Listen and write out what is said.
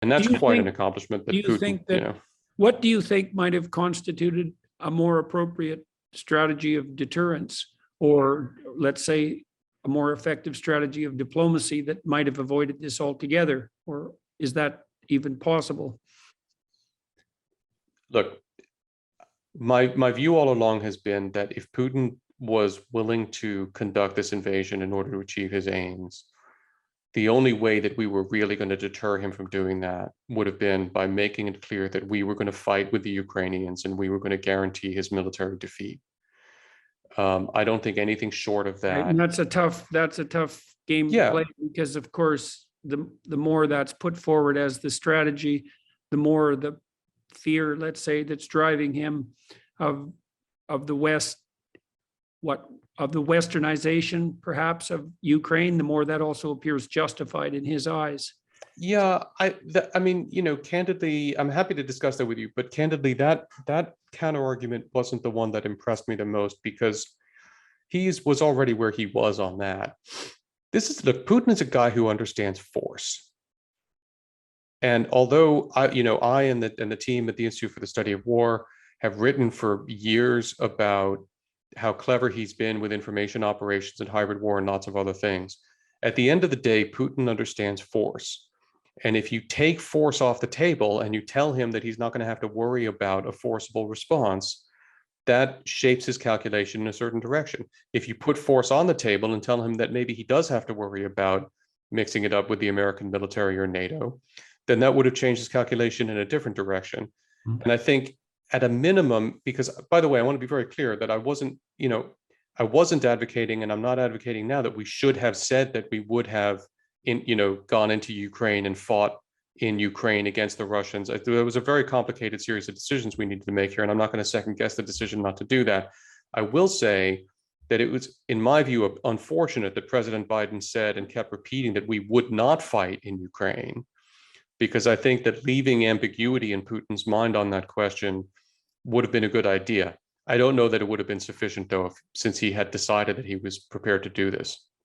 And Do that's you quite an think, accomplishment do that you Putin, think that, what do you think might have constituted a more appropriate strategy of deterrence, or let's say a more effective strategy of diplomacy that might have avoided this altogether? Or is that even possible? look, my view all along has been that if Putin was willing to conduct this invasion in order to achieve his aims, the only way that we were really going to deter him from doing that would have been by making it clear that we were going to fight with the Ukrainians and we were going to guarantee his military defeat. I don't think anything short of Right? that. And that's a tough game to Yeah, play, because of course, the more that's put forward as the strategy, the more the fear, let's say, that's driving him of the West, what of the westernization perhaps of Ukraine, the more that also appears justified in his eyes. yeah. I mean, candidly, I'm happy to discuss that with you, but candidly, that counter argument wasn't the one that impressed me the most because was already where he was on that. Look, Putin is a guy who understands force. And although I and the team at the Institute for the Study of War have written for years about how clever he's been with information operations and hybrid war and lots of other things, at the end of the day, Putin understands force. And if you take force off the table and you tell him that he's not going to have to worry about a forcible response, that shapes his calculation in a certain direction. If you put force on the table and tell him that maybe he does have to worry about mixing it up with the American military or NATO, then that would have changed his calculation in a different direction. Mm-hmm. And I think at a minimum, because by the way, I want to be very clear that I wasn't advocating, and I'm not advocating now, that we should have said that we would have gone into Ukraine and fought in Ukraine against the Russians. There was a very complicated series of decisions we needed to make here, and I'm not going to second guess the decision not to do that. I will say that it was, in my view, unfortunate that President Biden said and kept repeating that we would not fight in Ukraine, because I think that leaving ambiguity in Putin's mind on that question would have been a good idea. I don't know that it would have been sufficient, though, since he had decided that he was prepared to do this.